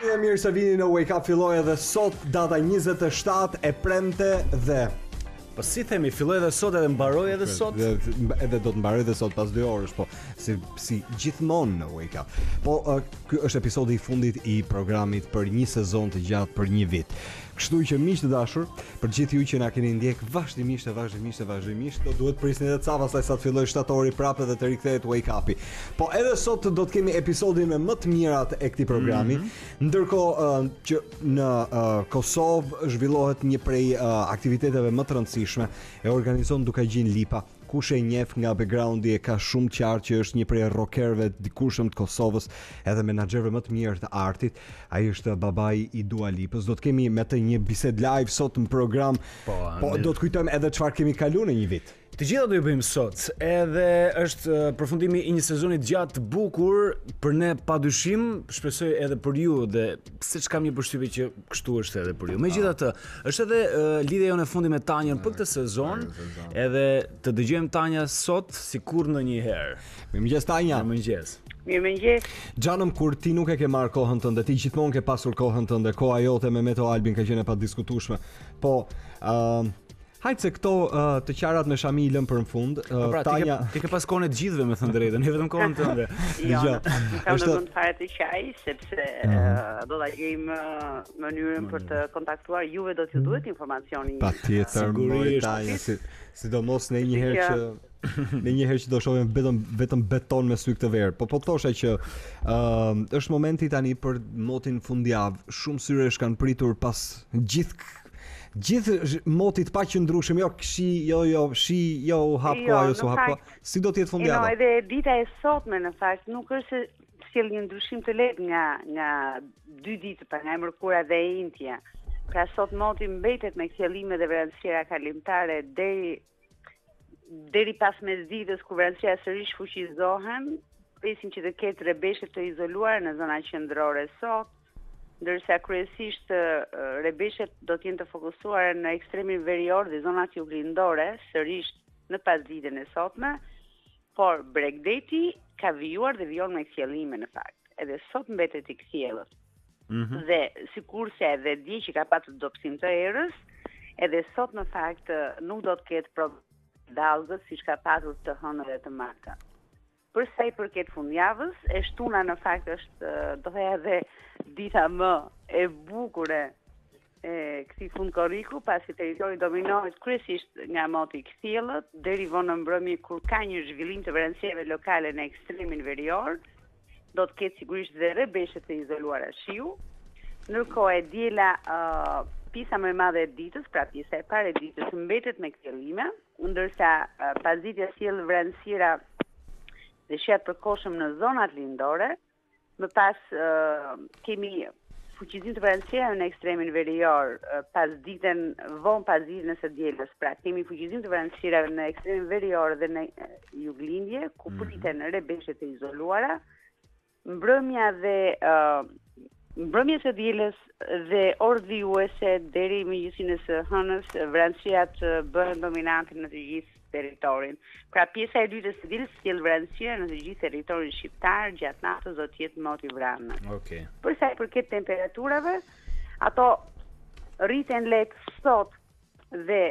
Mirë, mirë se vini në Wake Up, filloi edhe sot data 27 e premte dhe po si themi, filloi edhe sot edhe mbaroi edhe sot? Edhe do të mbaroj edhe sot pas 2 orësh, po si gjithmonë në Wake Up. Po ky është episodi i fundit i programit për një sezon të gjatë për një vit. Kështu që miq të dashur, për gjithë ju që na keni ndjek vazhdimisht, do duhet prisni edhe ca pastaj sa të fillojë shtatori prapë dhe të rikthehet Wake Up-i. Po edhe sot do të kemi episodin me më të mirat e këtij programi, ndërkohë që në Kosovë zhvillohet një prej aktiviteteve më të rëndësishme, e organizon duke gjin Lipa. Kush e njeh nga backgroundi e ka shumë qartë që është një prej rockerëve të dikurshëm të Kosovës, edhe menaxherëve më të mirë të artit. Ai është babai i Dua Lipës. Do të kemi me të një bisedë live sot në program. Po do të kujtojmë edhe çfarë kemi kaluar në një vit. Të gjitha do ju bëjmë sot, edhe është përfundimi i një sezoni të gjatë të bukur për ne padyshim, shpresoj edhe për ju dhe siç kam një përshtypje që kështu është edhe për ju. Megjithatë, është edhe lidhja jonë e fundit me Tanjën për këtë sezon, edhe të dëgjojmë Tanja sot sikur ndonjëherë. Mirëmëngjes Tanja. Mirëmëngjes. Mirëmëngjes. Xhanëm, kur ti nuk e ke marrë kohën tënde, ti gjithmonë ke pasur kohën tënde, koha jote me Meto Albin ka qenë e padiskutueshme. Po, hajtë se këto të qarat me Shamilën për në fund. Pra, Tanja, ti ke pas kohën e të gjithëve me thënë drejtën, jo vetëm kohën tënde. Jo, kam në vend fare të qaj, sepse do ta gjejmë mënyrën për të kontaktuar juve, do t'ju duhet informacioni. Patjetër, Tanja, sidomos në një herë që do shohim vetëm beton me sy këtë verë. Po thosha që është momenti tani për motin fundjavë. Shumë syresh kanë pritur pas gjithë motit pa qëndrueshëm, jo hapko ajo su hapko. Si do të jetë fundjava? Jo, edhe dita e sotme në fakt nuk është se sjell një ndryshim të lehtë nga 2 ditë pa nga mërkura dhe e intja. Pra sot moti mbetet me qëllime dhe vranësira kalimtare deri pas mesditës kur vranësira sërish fuqizohen, presim që të ketë rebeshe të izoluar në zona qendrore sot, ndërsa kryesisht rebeshet do të jenë të fokusuar në ekstremin verior dhe zonat juglindore, sërish në pasditën e sotme, por Bregdeti ka vijuar dhe vijon me kthjellime në fakt. Edhe sot mbetet i kthjellët. Dhe sikurse edhe dje që ka patur dobësim të erës, edhe sot në fakt nuk do të ketë problem dallgës siç ka patur të hënë dhe të martën. Për sa i përket fundjavës, e shtuna në fakt është do thëja edhe dita më e bukur e këtij fund Korriku, pasi territori dominohet kryesisht nga moti i kthjellët, deri vonë në mbrëmje kur ka një zhvillim të vranësieve lokale në ekstremin verior, do të ketë sigurisht dhe rebeshe të izoluara shiu. Ndërkohë e diela pjesa më e madhe e ditës, pra pjesa e parë e ditës mbetet me kthjellime, ndërsa pasditja sjell vranësira dhe shet përkohshëm në zonat lindore, më pas kemi fuqizim të vranësira në ekstremin verior, vonë pas ditën së dielës, pra kemi fuqizim të vranësira në ekstremin verior dhe në juglindje, ku priten rebeshe të izoluara, mbrëmja së dielës dhe orë dhijuese deri mëngjesin e së hënës, vranësirat bëhen dominante në të gjithë territorin. Pra pjesa e dytë së dielës sjell vranësira në të gjithë territorin shqiptar, gjatë natës do të jetë moti vranë. Okej. Për sa i përket temperaturave, ato rriten lehtë sot dhe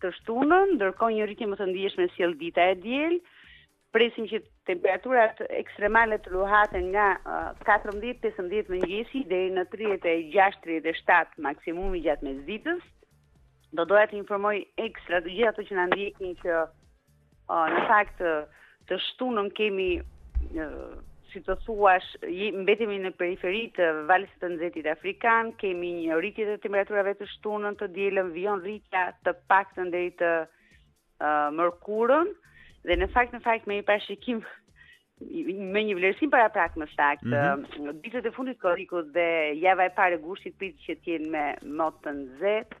të shtunën, ndërkohë një rritje më të ndjeshme sjell dita e diel. Presim që temperaturat ekstremale të luhaten nga 14-15 mëngjesi deri në 36-37 maksimumi gjatë mesditës. Do doja të informoj ekstra të gjithë ato që na ndjekin që në fakt të shtunën kemi si të thuash, mbetemi në periferi të valës të nxehtit afrikan, kemi një rritje të temperaturave të shtunën, të dielën vijon rritja të paktën deri të mërkurën, dhe në fakt me një parashikim me një vlerësim paraprak më saktë, ditët e fundit Korrikut dhe java e parë e gushtit pritet që të jenë me mot të nxehtë,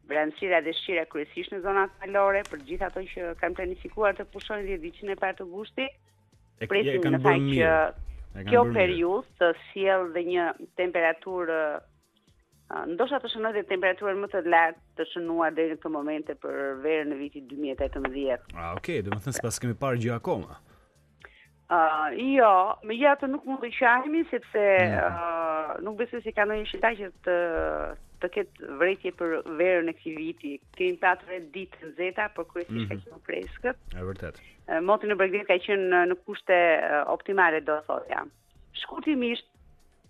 vranësira dhe shqira kryesisht në zonat malore, për gjithë ato që kanë planifikuar të pushojnë dhe ditën e parë të gushtit. Presim në fakt që kjo periudhë të sjellë dhe një temperaturë, ndoshta të shënojë dhe temperaturën më të lartë të shënuar deri në këtë momente për verën e vitit 2018. Okej, domethënë s'pas kemi parë gjë akoma. Jo, me gjatë nuk mund të qahemi sepse nuk besoj se ka ndonjë shqiptar që të ketë vërejtje për verën e këtij viti. Kemi pasur ditë të nxehta, por kryesisht ka qenë freskët. Është vërtet. Moti në Bregdet ka qenë në kushte optimale, do thoja. Shkurtimisht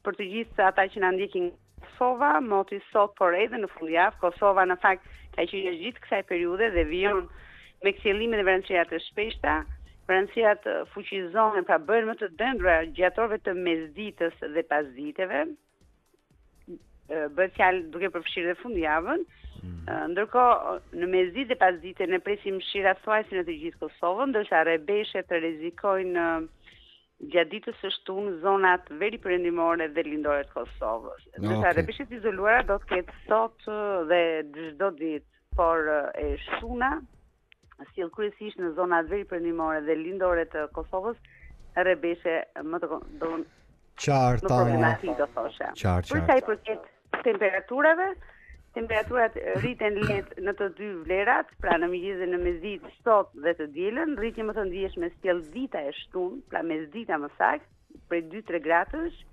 për të gjithë ata që na ndjekin Kosova, Moti sot por edhe në fundjavë, Kosova në fakt ka qenë gjithë kësaj periudhe dhe vijon me kthjellime dhe vranësira të shpeshta. Vranësirat fuqizohen, pra bëhen më të dëndura gjatë orëve të mesditës dhe pasditeve. Bëhet fjalë duke përfshirë dhe fundjavën. Ndërkohë në mesditë dhe pasdite ne presim mëshira thuajse në të gjithë Kosovën, ndërsa rrebeshet rrezikojnë gjatë ditës së shtunë zonat veri perëndimore dhe lindore të Kosovës. Ndërsa rrebeshet izoluara do të ketë sot dhe çdo ditë, por e shtuna sjell kryesisht në zonat veri perëndimore dhe lindore të Kosovës rrebeshe më të qartë, problematik, do thosha. Për sa i përket temperaturave, temperaturat rriten lehtë në të dy vlerat, pra në mëngjes dhe në mesditë sot dhe të dielën, rritje më të ndjeshme sjell dita e shtunë, pra mesdita më saktë, prej 2-3 gradësh.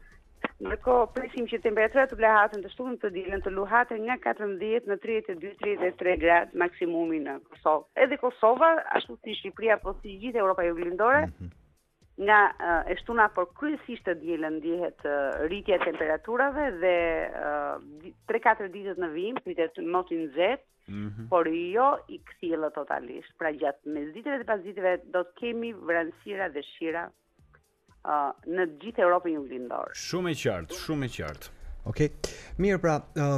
Ndërkohë presim që temperaturat të vlahatën të shtunën të dielën të luhaten nga 14 në 32-33 gradë maksimumi në Kosovë. Edhe Kosova, ashtu si Shqipëria, po si gjithë Europa Juglindore, nga e shtuna por kryesisht të dielën ndjehet rritja e temperaturave dhe 3-4 ditët në vim pritet moti nxehtë, por jo i kthjellë totalisht. Pra gjatë mesditeve dhe pasditeve do të kemi vranësira dhe shira në gjithë Europën Juglindore. Shumë e qartë, shumë e qartë. Okej. Mirë, pra,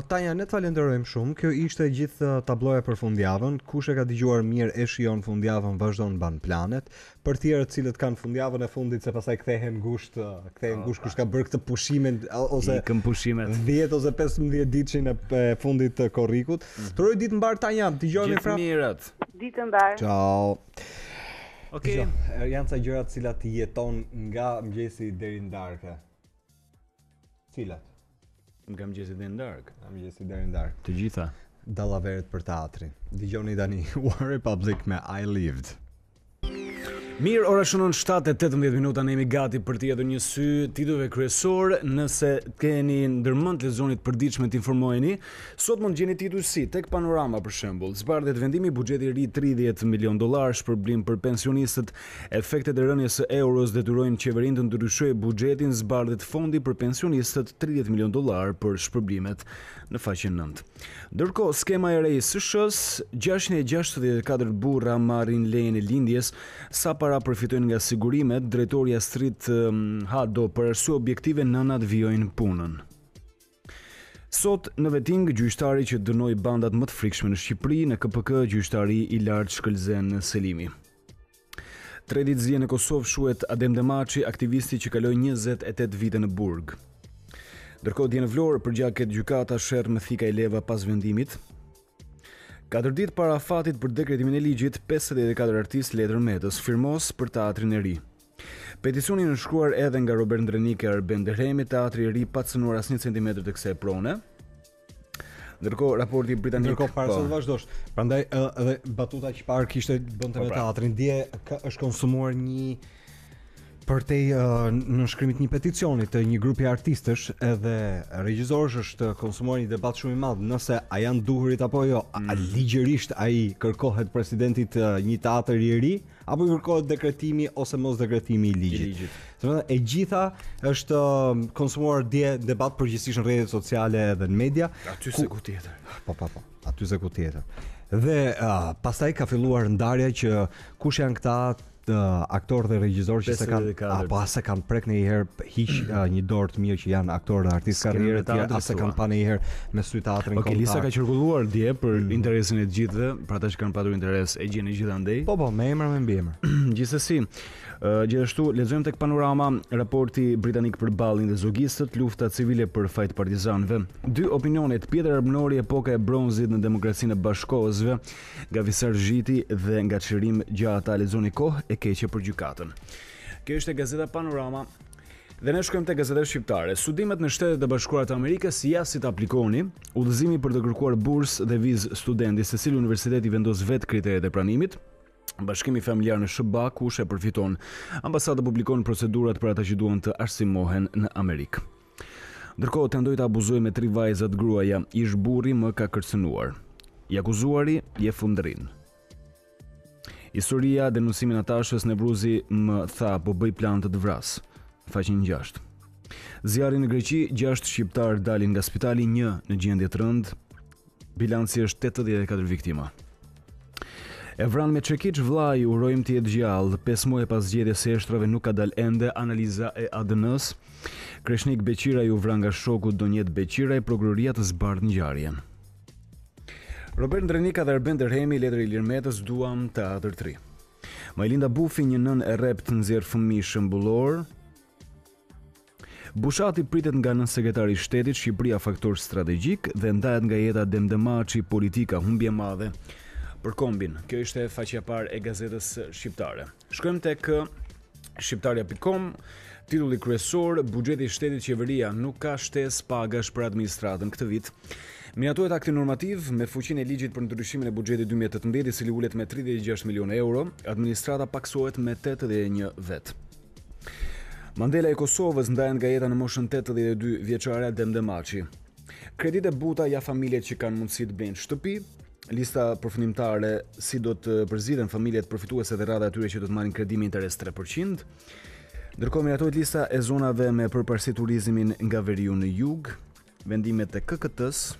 Tanja, ne të falenderojmë shumë. Kjo ishte gjithë tabloja për fundjavën. Kush e ka dëgjuar mirë e shijon fundjavën, vazhdon mban planet. Për tjerët cilët kanë fundjavën e fundit se pastaj kthehen gusht kush ka bërë këtë pushimin ose ikën pushimet 10 ose 15 ditëshin e fundit të korrikut. Të uroj ditë mbar Tanja, dëgjojmë Gjithë mirat. Ditë mbar. Ciao. Okej. Janë ca gjëra të cilat i jeton nga mëngjesi deri në darkë. Cilat? Nga mëngjesi deri në darkë. Nga mëngjesi deri në darkë. Të gjitha. Dallaveret për teatrin. Dëgjoni tani One Republic me I Lived. Mirë, ora shënon 7:18 minuta, ne jemi gati për t'i hedhur një sy titujve kryesor. Nëse keni ndërmend lexonit përditshme të informojeni, sot mund gjeni titull si tek Panorama për shembull, zbardhet vendimi buxheti i ri $30 milion shpërblim për pensionistët, efektet e rënies së euros detyrojnë qeverinë të ndryshojë buxhetin, zbardhet fondi për pensionistët $30 milion për shpërblimet në faqen 9. Ndërkohë, skema e re e SSH-s, 664 burra marrin lejen e lindjes, sa para përfitojnë nga sigurimet, drejtori Astrid Hado për arsye objektive nënat vijojnë punën. Sot në veting gjyqtari që dënoi bandat më të frikshme në Shqipëri, në KPK gjyqtari i lartë Shkëlzen Selimi. 3 ditë zje në Kosovë shuhet Adem Demaçi, aktivisti që kaloi 28 vite në burg. Ndërkohë dje në Vlorë përgjaket gjykata sherr me thika e leva pas vendimit. 4 ditë para fatit për dekretimin e ligjit, 54 artistë letër metës firmos për teatrin e ri. Peticioni në shkruar edhe nga Robert Ndrenike Arben Derhemi, teatri i ri pa cënuar asnjë centimetër të kësaj prone. Ndërkohë raporti britanik. Ndërkohë para se të vazhdosh. Prandaj edhe batuta që parë kishte bënte me teatrin, dje është konsumuar një përtej në shkrimit një peticioni të një grupi artistësh edhe regjisorësh është konsumuar një debat shumë i madh nëse a janë duhurit apo jo, a ligjërisht ai kërkohet presidentit një teatri i ri apo i kërkohet dekretimi ose mos dekretimi i ligjit. Domethënë e gjitha është konsumuar dje debat përgjithsisht në rrjetet sociale edhe në media. Aty se ku tjetër. Po. Aty se ku tjetër. Dhe pastaj ka filluar ndarja që kush janë këta aktorë dhe regjisorë që se kanë prek ndonjëherë hiq një dorë të mirë që janë aktorë dhe artistë karrierë të tjerë, as se kanë pa ndonjëherë me sy teatrin kombëtar. Okej, lista ka qarkulluar dje për interesin e të gjithëve, për ata që kanë patur interes e gjeni gjithandej. Po, me emra me mbiemër. Gjithsesi, gjithashtu lexojmë tek Panorama raporti britanik për ballin dhe zogistët, lufta civile për fajt partizanëve. 2 opinionet, Pjetër Arbnori, epoka e bronzit në demokracinë e bashkohësve, nga Visar Zhiti dhe nga çlirim gjata, lexoni kohë e keqe për gjykatën. Kjo është e gazeta Panorama. Dhe ne shkojmë te gazetat shqiptare. Studimet në Shtetet e Bashkuara të Amerikës, ja si të aplikoni, udhëzimi për të kërkuar bursë dhe vizë studenti, secili universitet i vendos vetë kriteret e pranimit. Bashkimi familjar në SBA, kush e përfiton. Ambasada publikon procedurat për ata që duan të arsimohen në Amerikë. Ndërkohë tendoi të abuzojë me 3 vajza të gruaja, ish burri më ka kërcënuar. I akuzuari je fundërin. Historia denuncimin Natashës Nevruzi më tha po bëj plan të vras. Faqen 6. Zjarri në Greqi, 6 shqiptar dalin nga spitali, 1 në gjendje të rëndë. Bilanci është 84 viktima. E vran me çekiç vllai, urojmë të jetë gjallë. 5 muaj pas zgjedhjes së eshtrave nuk ka dalë ende analiza e ADN-s. Kreshnik Beqiraj u vran nga shoku Donjet Beqiraj, prokuroria të zbardh ngjarjen. Robert Ndrenika dhe Erben Derhemi, letër Ilir Metës, duam teatr 3. Majlinda Bufi, një nën e rrept nxjerr fëmijë shembullor. Bushati pritet nga nën sekretari i shtetit, Shqipëria faktor strategjik dhe ndahet nga jeta Demdemaçi, politika humbje madhe për kombin. Kjo ishte faqja e parë e gazetës shqiptare. Shkojmë tek shqiptarja.com. Titulli kryesor: buxheti i shtetit, qeveria nuk ka shtesë pagash për administratën këtë vit. Miratohet akti normativ me fuqinë e ligjit për ndryshimin e buxhetit 2018, i cili ulet me 36 milionë euro, administrata paksohet me 81 vet. Mandela e Kosovës ndahet nga jeta në moshën 82 vjeçare Demdemaçi. Kredite buta ja familjet që kanë mundësi të bëjnë shtëpi. Lista përfundimtare si do të përziden familjet përfituese dhe rradha atyre që do të marrin kredi me interes 3%. Ndërkohë miratohet lista e zonave me përparësi turizmin nga veriu në jug. Vendimet e KKT-s.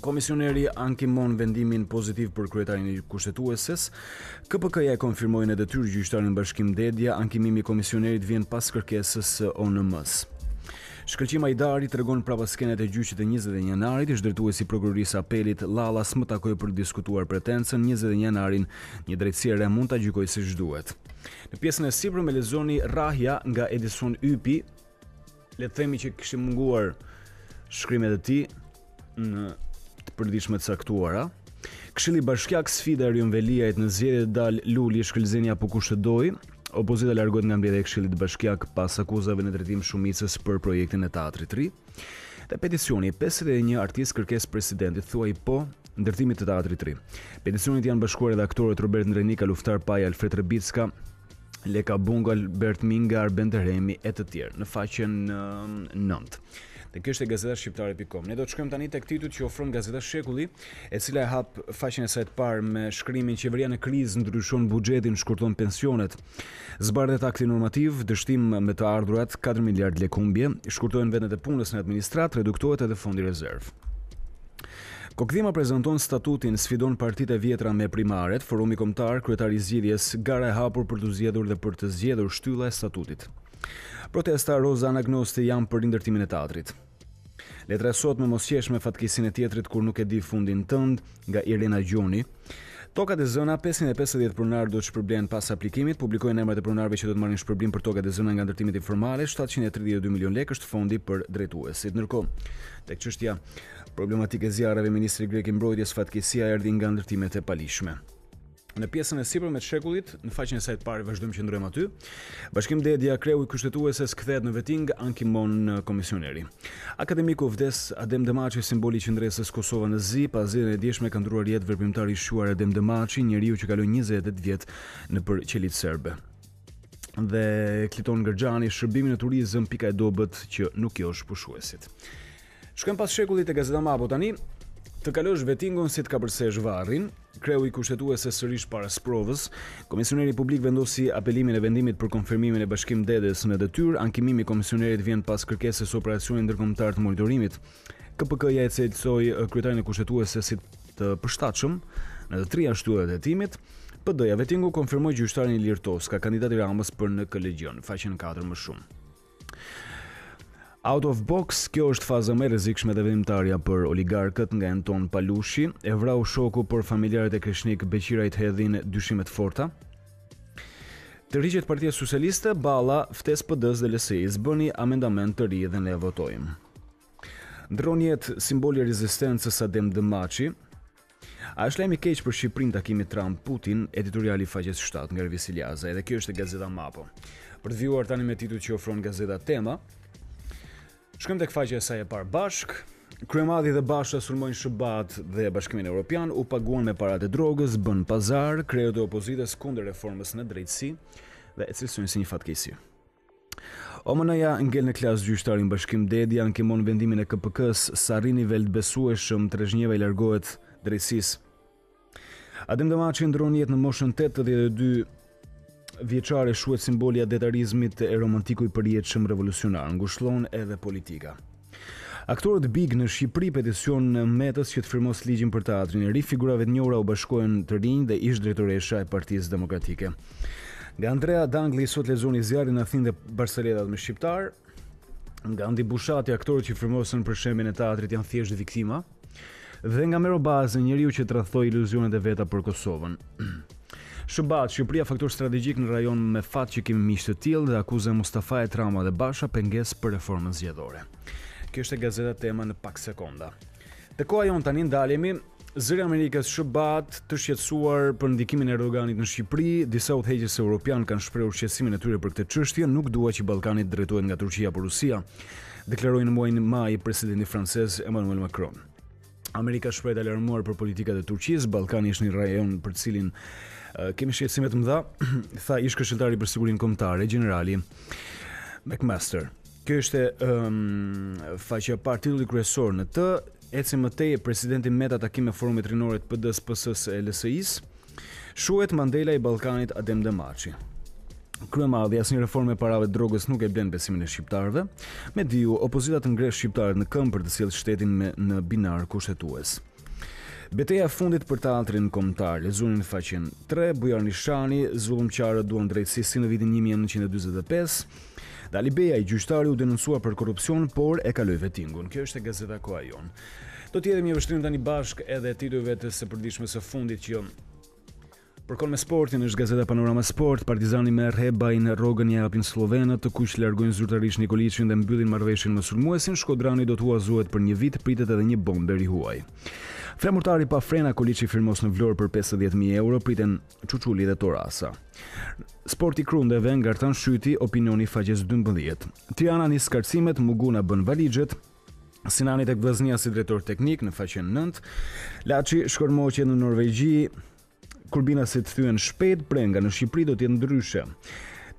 Komisioneri ankimon vendimin pozitiv për kryetarin e kushtetueses. KPK-ja e konfirmoi në detyrë gjyqtarin Bashkim Dedja, ankimimi i komisionerit vjen pas kërkesës së ONM-s. Shkëlqim Ajdari tregon prapa skenet e gjyqit e 21 janarit, ish drejtuesi prokurorisë apelit Lallas më takoi për të diskutuar pretencën. 21 janarin një drejtësi e re mund ta gjykojë siç duhet. Në pjesën e sipërme lexoni Rahja nga Edison Ypi. Le të themi që kishte munguar shkrimet e tij në të përditshme të caktuara. Këshilli Bashkiak sfida Erion Veliajt në zgjedhje dal Luli, Shkëlzeni apo kush e doi. Opozita largohet nga mbledhja e Këshillit Bashkiak pas akuzave në drejtim shumicës për projektin e teatrit të ri. Dhe peticioni 51 artist kërkesë presidentit thuaj po ndërtimit të teatrit të ri. Peticionit janë bashkuar edhe aktorët Robert Ndrenika, Luftar Paja, Alfred Rebicka, Leka Bunga, Albert Minga, Arben Derhemi e të tjerë në faqen 9. Dhe kjo është e gazeta shqiptare.com. Ne do të shkojmë tani tek titulli që ofron gazeta Shekulli, e cila e hap faqen e saj të parë me shkrimin qeveria në krizë ndryshon buxhetin, shkurton pensionet. Zbardhet akti normativ, dështim me të ardhurat 4 miliard lekë humbje, shkurtohen vendet e punës në administrat, reduktohet edhe fondi rezerv. Kokdhima prezanton statutin, sfidon partitë e vjetra me primaret, forumi kombëtar, kryetari i zgjedhjes, gara e hapur për të zgjedhur dhe për të zgjedhur shtylla e statutit. Protesta Roza Anagnosti janë për rindërtimin e teatrit. Letra e sotme mos qesh me fatkeqësinë e tjetrit kur nuk e di fundin tënd, nga Irena Gjoni. Tokat e zëna, 550 pronar do të shpërblehen pas aplikimit, publikojnë emrat e pronarëve që do të marrin shpërblim për tokat e zëna nga ndërtimet informale, 732 milion lekë është fondi për drejtuesit. Ndërkohë, tek çështja problematike e zjarreve, ministri grek i mbrojtjes fatkeqësia erdhi nga ndërtimet e palishme. Në pjesën e sipërme të Shekullit, në faqen e saj të parë vazhdojmë që ndrojmë aty. Bashkim Dedja, kreu i kushtetueses kthehet në veting, ankimon komisioneri. Akademiku vdes Adem Demaçi, simboli i qendresës Kosova në zi, pas zgjedhjeve e dieshme ka ndruar jetë veprimtari i shquar Adem Demaçi, njeriu që kaloi 28 vjet nëpër qelit serbe. Dhe Kliton Gërxhani, shërbimi në turizëm pika e dobët që nuk josh pushuesit. Shkojmë pas Shekullit te gazeta Mapo tani. Të kalosh vetingun si të kapërsesh varrin, kreu i kushtetueses sërish para provës, komisioneri publik vendosi apelimin e vendimit për konfirmimin e Bashkim Dedës në detyrë, ankimimi i komisionerit vjen pas kërkesës së operacionit ndërkombëtar të monitorimit. KPK-ja e cilësoi kryetarin e kushtetueses si të përshtatshëm në të trija shtyllat e hetimit. PD-ja vetingu konfirmoi gjyqtarin Ilir Toska, kandidati i Ramës për në Kolegjion, faqen 4 më shumë. Out of box, kjo është faza më e rrezikshme dhe vendimtarja për oligarkët nga Anton Palushi, e vrau shoku për familjarët e Kreshnik Beqirajt hedhin dyshimet forta. Të rriqet Partia Socialiste, Balla, ftes PD-s dhe LSI-s, bëni amendament të ri dhe ne votojmë. Ndron jetë simboli i rezistencës Adem Demaçi. A është lajm i keq për Shqipërinë takimi Trump-Putin, editoriali i faqes 7 nga Ervis Iljaza, edhe kjo është e gazeta Mapo. Për të vjuar tani me titull që ofron gazeta Tema. Shkojmë tek faqja e saj e parë bashk. Kryemadi dhe Basha sulmojnë SHBA-t dhe Bashkimin Evropian, u paguan me paratë e drogës, bën pazar, krejët e opozitës kundër reformës në drejtësi dhe e cilësojnë si një fatkeqësi. OMN-ja ngel në klasë gjyqtarin Bashkim Dedi ankemon vendimin e KPK-s sa rri nivel të besueshëm Trezhnjeva i largohet drejtësisë. Adem Demaçi ndron jetë në moshën 82 vjeçare, shuhet simboli i detarizmit e romantiku i përjetshëm revolucionar, ngushëllon edhe politika. Aktorët big në Shqipëri peticion në Metës që të firmos ligjin për teatrin e ri, figurave të njohura u bashkohen të rinj dhe ish drejtoresha e Partisë Demokratike. Nga Andrea Dangli sot lexoni zjarrin në Athinë dhe Barsaletat me shqiptar. Nga Andi Bushati, aktorët që firmosën për shembjen e teatrit janë thjesht viktima. Dhe nga Mero Bazë, njeriu që tradhtoi iluzionet e veta për Kosovën. Shëbat, Shqipëria faktor strategjik në rajon me fat që kemi miq të tillë dhe akuzën Mustafa e Trama dhe Basha pengesë për reformën zgjedhore. Kjo është e gazeta Tema në pak sekonda. Te koha jon tani ndalemi. Zëri i Amerikës Shëbat të shqetësuar për ndikimin e Erdoganit në Shqipëri, disa udhëheqës evropian kanë shprehur shqetësimin e tyre për këtë çështje, nuk dua që Ballkani të drejtohet nga Turqia apo Rusia, deklaroi në muajin maj presidenti francez Emmanuel Macron. Amerika shpreh të alarmuar për politikat e Turqisë, Ballkani është një rajon për cilin kemi shqetësime të mëdha, tha ish këshilltari për sigurinë kombëtare, generali McMaster. Kjo është faqja e parë, titulli kryesor në të. Eci më tej presidenti Meta takim me forumit rinore të PD-s, PS-s e LSI-s. Shuhet Mandela i Ballkanit Adem Demaçi. Kryemadhi, asnjë reformë e parave të drogës nuk e blen besimin e shqiptarëve. Me diu, opozita të ngresh shqiptarët në këmbë për të sjellë shtetin në binar kushtetues. Betejë e fundit për teatrin kombëtar, lexoni në faqen 3, Bujar Nishani, zullumqtarët duan drejtësi si në vitin 1945. Dali Beja, i gjyqtari, u denoncuar për korrupsion, por e kaloi vettingun. Kjo është e gazeta Koha Jon. Do të jemi vështrim tani bashkë edhe titujve të së përditshme së fundit që përkon me sportin është gazeta Panorama Sport. Partizani me Rebaj në rrogën ja japin slovenët, të kuq largojnë zyrtarisht Nikoliçin dhe mbyllin marrëveshjen me sulmuesin. Shkodrani do të huazohet për një vit, pritet edhe një bomber i huaj. Flamurtari pa frena Koliçi firmos në Vlorë për 50.000 euro, priten Çuçuli dhe Torasa. Sporti Krundeve ngartan Shyti, opinioni faqes 12. Tirana nis skarcimet, Muguna bën valixhet. Sinani tek Vllaznia si drejtor teknik në faqen 9. Laçi shkormoqje në Norvegji. Kurbinasit thyen shpejt, Prenga në Shqipëri do të jetë ndryshe.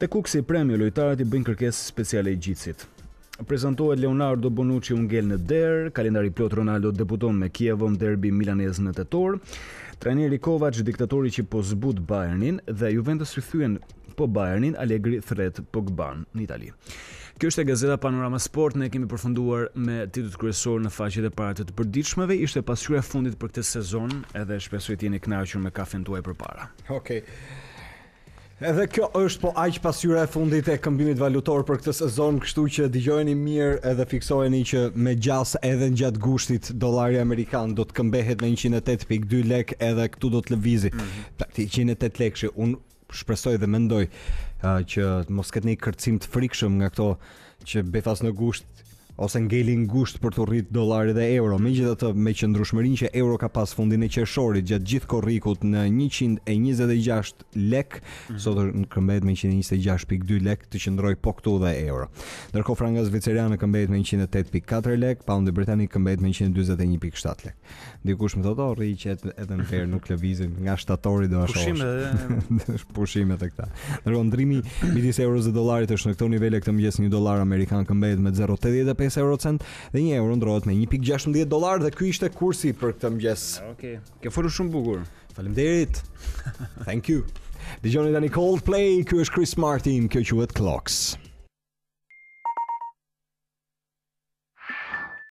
Te Kuksi premio, lojtarët i bëjnë kërkesë speciale Gjitësit. Prezantohet Leonardo Bonucci u ngel në der, kalendari plot Ronaldo debuton me Kievon derbi milanez në tetor. Trajneri Kovac, diktatori që po zbut Bayernin dhe Juventus rithyen po Bayernin, Allegri thret Pogban në Itali. Kjo është e gazeta Panorama Sport, ne kemi përfunduar me titujt kryesor në faqet e para të përditshmeve. Ishte pasqyra e fundit për këtë sezon, edhe shpresoj të jeni kënaqur me kafen tuaj përpara. Okej. Edhe kjo është po aq pasqyra e fundit e këmbimit valutor për këtë sezon, kështu që dëgjojeni mirë edhe fiksoheni që me gjas edhe në gjatë gushtit dollari amerikan do të këmbehet me 108.2 lek, edhe këtu do të lëvizi. 108 lekë. Unë shpresoj dhe mendoj që mos ketë një kërcim të frikshëm nga këto që befas në gusht ose ngelin gusht për të rrit dollari dhe euro. Megjithatë, me qëndrueshmërinë që euro ka pas fundin e qershorit gjatë gjithë korrikut në 126 lek, sot këmbet me 126.2 lek, të qëndroj po këtu dhe euro. Ndërkohë franga zviceriane këmbet me 108.4 lek, paundi britanik këmbet me 141.7 lek. Dikush më thotë, rriqet edhe në fer nuk lëvizin nga shtatori do ashosh. Pushimet e këta. Ndërkohë ndrimi midis euros dhe dollarit është në këto nivele këtë mëngjes. $1 amerikan këmbet me 0.85 eurocent dhe €1 ndrohet me 1.16 dollar dhe ky ishte kursi për këtë mëngjes. Okej. Ke folur shumë bukur. Faleminderit. Thank you. Dëgjoni tani Coldplay, ky është Chris Martin, kjo quhet Clocks.